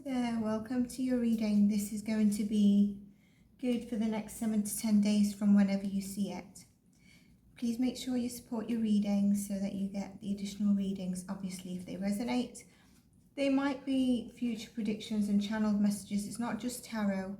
there, welcome to your reading. This is going to be good for the next 7 to 10 days from whenever you see it. Please make sure you support your readings so that you get the additional readings, obviously, if they resonate. They might be future predictions and channeled messages. It's not just tarot.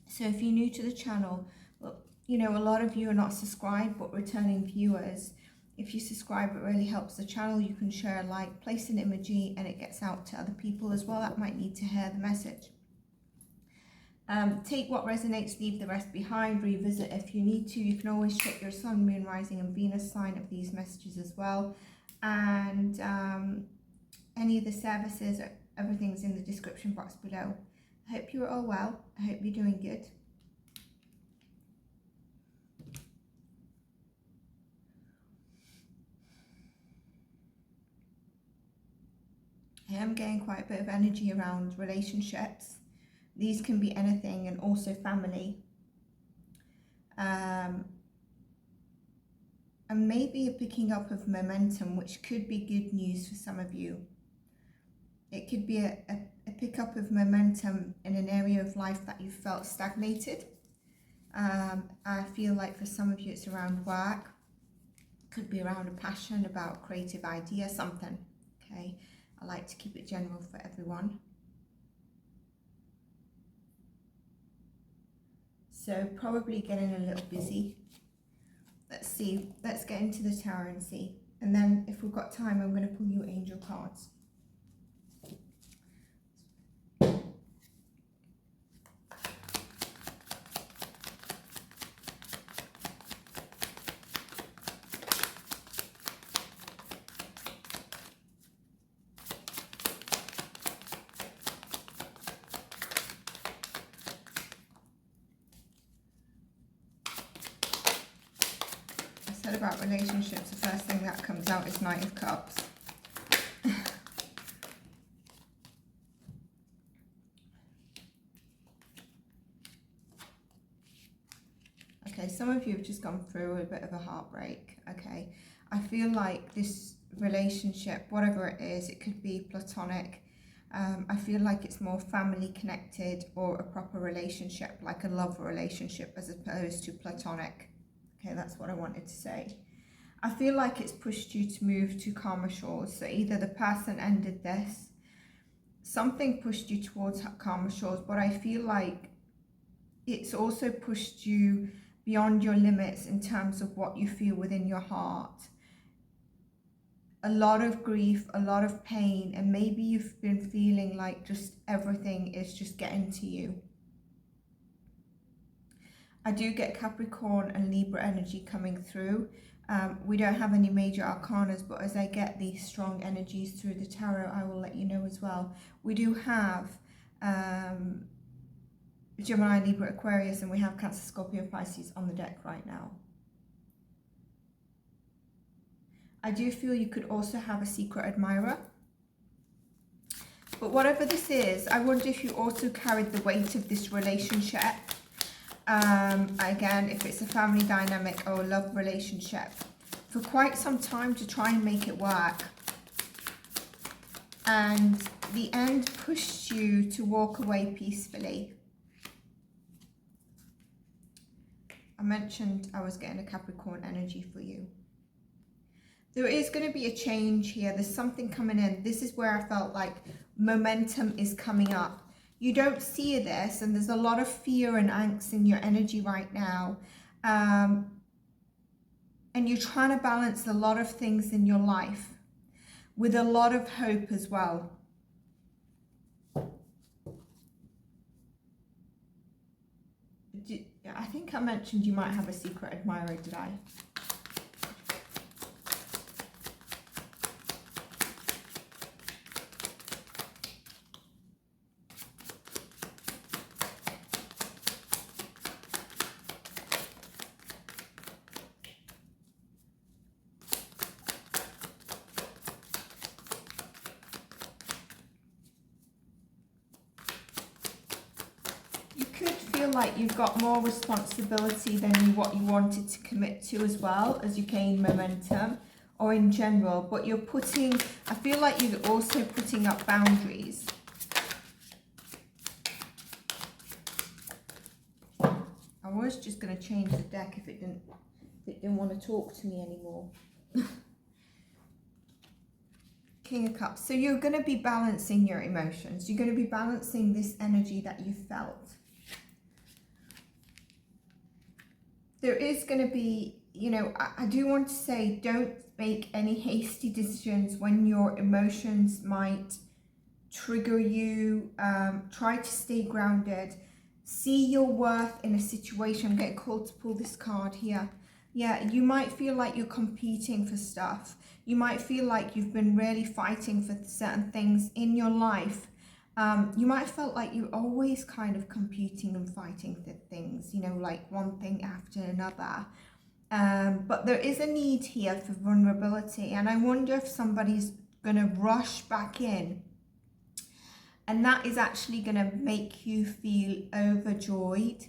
So if you're new to the channel, well, you know, a lot of you are not subscribed but returning viewers. If you subscribe, it really helps the channel. You can share a like, place an emoji, and it gets out to other people as well that might need to hear the message. Take what resonates, leave the rest behind, revisit if you need to. You can always check your sun, moon, rising, and Venus sign of these messages as well. And any of the services, everything's in the description box below. I hope you're all well. I hope you're doing good. I am getting quite a bit of energy around relationships. These can be anything, and also family. And maybe a picking up of momentum, which could be good news for some of you. It could be a pickup of momentum in an area of life that you felt stagnated. I feel like for some of you it's around work. Could be around a passion, about creative idea, something. Okay. I like to keep it general for everyone. So probably getting a little busy. Let's see. Let's get into the tarot and see. And then if we've got time, I'm going to pull you angel cards. About relationships, the first thing that comes out is Knight of Cups. Okay, some of you have just gone through a bit of a heartbreak. Okay, I feel like this relationship, whatever it is, it could be platonic. I feel like it's more family connected or a proper relationship, like a love relationship, as opposed to platonic. Okay, that's what I wanted to say. I feel like it's pushed you to move to calmer shores. So either the person ended this, something pushed you towards calmer shores, but I feel like it's also pushed you beyond your limits in terms of what you feel within your heart. A lot of grief, a lot of pain, and maybe you've been feeling like just everything is just getting to you. I do get Capricorn and Libra energy coming through. We don't have any major arcanas, but as I get these strong energies through the tarot, I will let you know as well. We do have Gemini, Libra, Aquarius, and we have Cancer, Scorpio, Pisces on the deck right now. I do feel you could also have a secret admirer. But whatever this is, I wonder if you also carried the weight of this relationship. Again, if it's a family dynamic or a love relationship, for quite some time to try and make it work. And the end pushed you to walk away peacefully. I mentioned I was getting a Capricorn energy for you. There is going to be a change here. There's something coming in. This is where I felt like momentum is coming up. You don't see this, and there's a lot of fear and angst in your energy right now. And you're trying to balance a lot of things in your life with a lot of hope as well. I think I mentioned you might have a secret admirer, did I? Like you've got more responsibility than what you wanted to commit to as well as you gain momentum, or in general, but you're putting, I feel like you're also putting up boundaries. was just going to change the deck if it didn't want to talk to me anymore. King of Cups. So you're going to be balancing your emotions. You're going to be balancing this energy that you felt. There is going to be, you know, I do want to say, don't make any hasty decisions when your emotions might trigger you. Try to stay grounded. See your worth in a situation. I'm getting called to pull this card here. Yeah, you might feel like you're competing for stuff. You might feel like you've been really fighting for certain things in your life. You might have felt like you're always kind of competing and fighting for things, you know, like one thing after another. But there is a need here for vulnerability. And I wonder if somebody's going to rush back in. And that is actually going to make you feel overjoyed.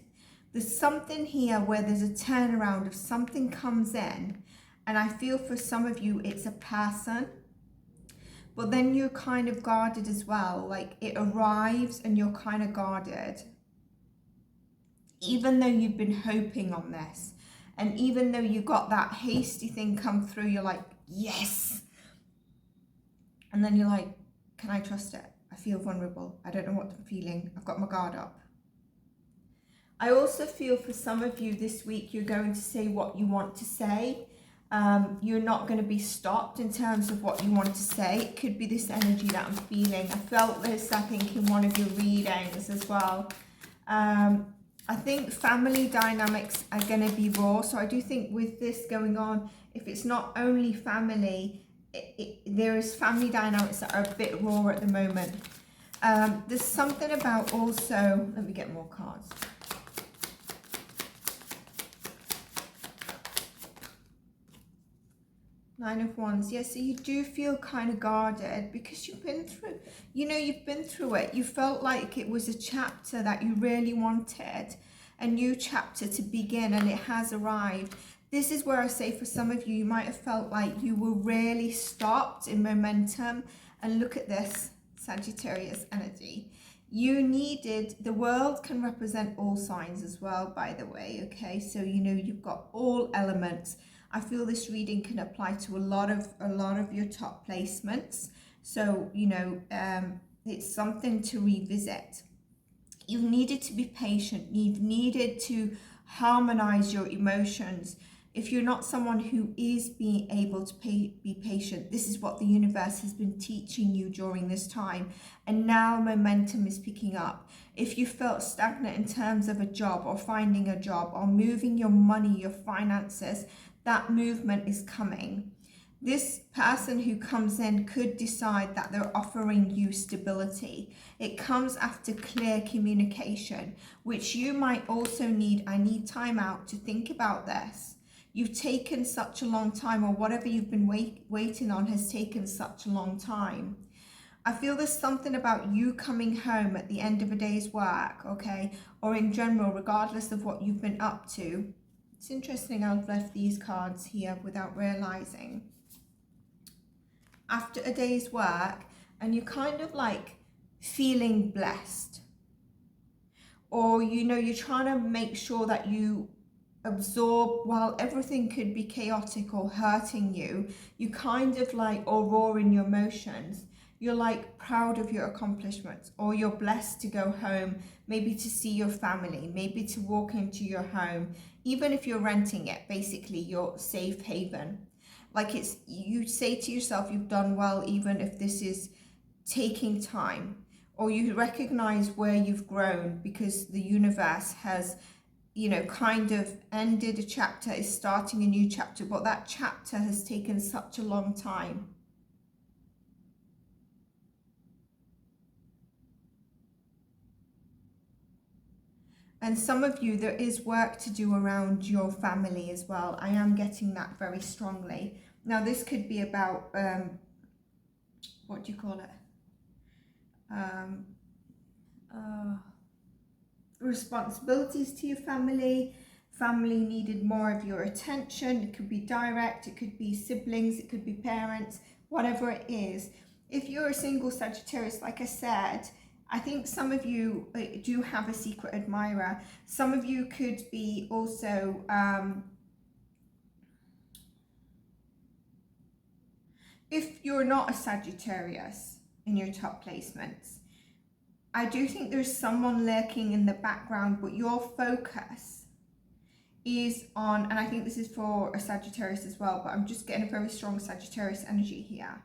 There's something here where there's a turnaround. If something comes in, and I feel for some of you it's a person, but then you're kind of guarded as well. Like it arrives and you're kind of guarded. Even though you've been hoping on this, and even though you got that hasty thing come through, you're like, yes. And then you're like, can I trust it? I feel vulnerable. I don't know what I'm feeling. I've got my guard up. I also feel for some of you this week, you're going to say what you want to say. You're not going to be stopped in terms of what you want to say. It could be this energy that I'm feeling. I felt this, I think, in one of your readings as well. I think family dynamics are going to be raw. So I do think with this going on, if it's not only family, there is family dynamics that are a bit raw at the moment. There's something about also, let me get more cards. Nine of Wands. Yes, so you do feel kind of guarded because you've been through, you know, you've been through it. You felt like it was a chapter that you really wanted, a new chapter to begin, and it has arrived. This is where I say for some of you, you might have felt like you were really stopped in momentum. And look at this, Sagittarius energy. You needed, the world can represent all signs as well, by the way, okay? So, you know, you've got all elements. I feel this reading can apply to a lot of your top placements. So, you know, it's something to revisit. You've needed to be patient. You've needed to harmonize your emotions. If you're not someone who is being able to be patient, this is what the universe has been teaching you during this time. And now momentum is picking up. If you felt stagnant in terms of a job or finding a job or moving your money, your finances, that movement is coming. This person who comes in could decide that they're offering you stability. It comes after clear communication, which you might also need. I need time out to think about this. You've taken such a long time, or whatever you've been waiting on has taken such a long time. I feel there's something about you coming home at the end of a day's work, okay? Or in general, regardless of what you've been up to. It's interesting I've left these cards here without realizing. After a day's work, and you're kind of like feeling blessed. Or, you know, you're trying to make sure that you absorb, while everything could be chaotic or hurting you, you kind of like, or raw in your emotions, you're like proud of your accomplishments, or you're blessed to go home, maybe to see your family, maybe to walk into your home, even if you're renting it, basically your safe haven. Like it's, you say to yourself, you've done well, even if this is taking time, or you recognize where you've grown because the universe has, you know, kind of ended a chapter, is starting a new chapter, but that chapter has taken such a long time. And some of you, there is work to do around your family as well. I am getting that very strongly. Now, this could be about, what do you call it? Responsibilities to your family. Family needed more of your attention. It could be direct, it could be siblings, it could be parents, whatever it is. If you're a single Sagittarius, like I said, I think some of you do have a secret admirer. Some of you could be also if you're not a Sagittarius in your top placements, I do think there's someone lurking in the background, but your focus is on, and I think this is for a Sagittarius as well, but I'm just getting a very strong Sagittarius energy here.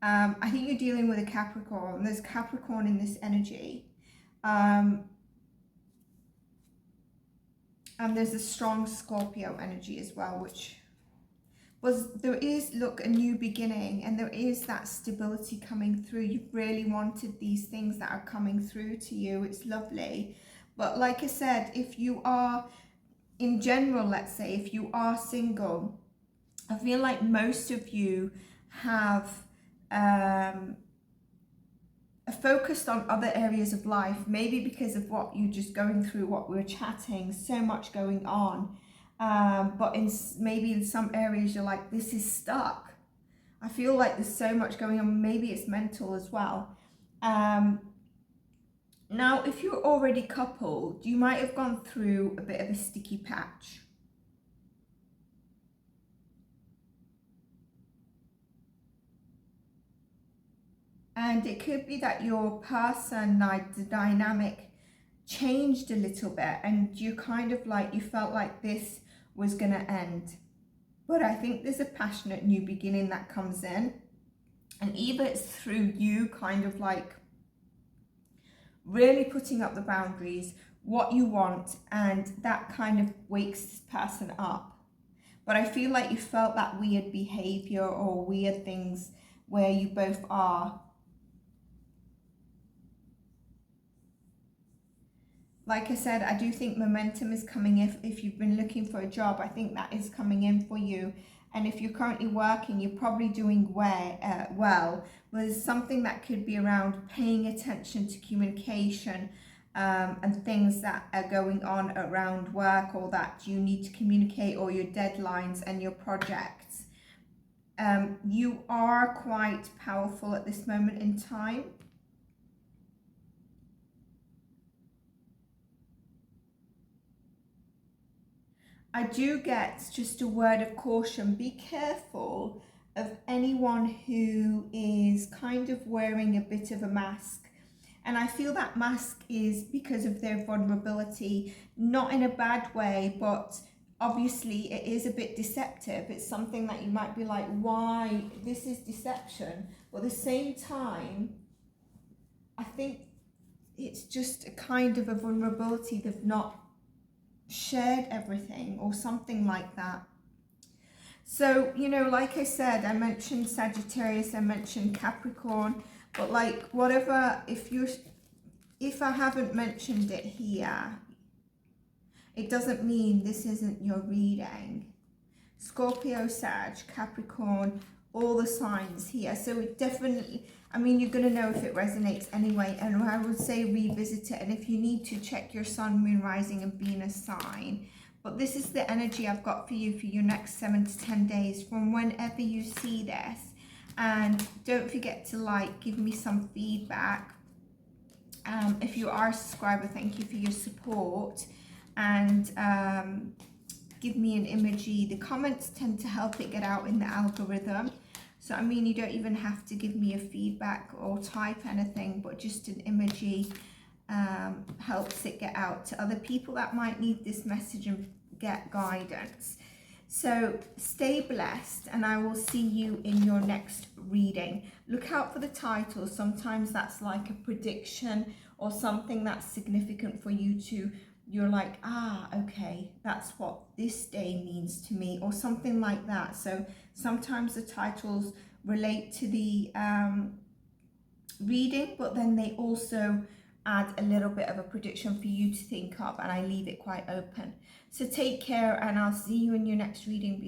I think you're dealing with a Capricorn. There's Capricorn in this energy. And there's a strong Scorpio energy as well, which was, there is, look, a new beginning, and there is that stability coming through. You've really wanted these things that are coming through to you. It's lovely. But like I said, if you are, in general, let's say, if you are single, I feel like most of you have focused on other areas of life, maybe because of what you're just going through, what we're chatting, so much going on. But maybe in some areas you're like, this is stuck. I feel like there's so much going on. Maybe it's mental as well. Now, if you're already coupled, you might have gone through a bit of a sticky patch. And it could be that your person, like the dynamic, changed a little bit, and you kind of like, you felt like this was going to end. But I think there's a passionate new beginning that comes in, and either it's through you kind of like really putting up the boundaries, what you want, and that kind of wakes this person up. But I feel like you felt that weird behavior or weird things where you both are. Like I said, I do think momentum is coming. If you've been looking for a job, I think that is coming in for you. And if you're currently working, you're probably doing well. There's something that could be around paying attention to communication and things that are going on around work, or that you need to communicate, or your deadlines and your projects. You are quite powerful at this moment in time. I do get just a word of caution. Be careful of anyone who is kind of wearing a bit of a mask. And I feel that mask is because of their vulnerability, not in a bad way, but obviously it is a bit deceptive. It's something that you might be like, why? This is deception. But at the same time, I think it's just a kind of a vulnerability. They've not shared everything or something like that. So, you know, like I said, I mentioned Sagittarius, I mentioned Capricorn, but like whatever, if I haven't mentioned it here, it doesn't mean this isn't your reading. Scorpio, Sag, Capricorn, all the signs here. So it definitely, I mean, you're going to know if it resonates anyway. And I would say revisit it. And if you need to, check your sun, moon, rising and Venus sign. But this is the energy I've got for you for your next 7 to 10 days from whenever you see this. And don't forget to like, give me some feedback. If you are a subscriber, thank you for your support. And give me an emoji. The comments tend to help it get out in the algorithm. So, I mean, you don't even have to give me a feedback or type anything, but just an emoji helps it get out to other people that might need this message and get guidance. So stay blessed, and I will see you in your next reading. Look out for the title. Sometimes that's like a prediction or something that's significant for you to, you're like, ah, okay, that's what this day means to me, or something like that. So sometimes the titles relate to the reading, but then they also add a little bit of a prediction for you to think of, and I leave it quite open. So take care, and I'll see you in your next reading.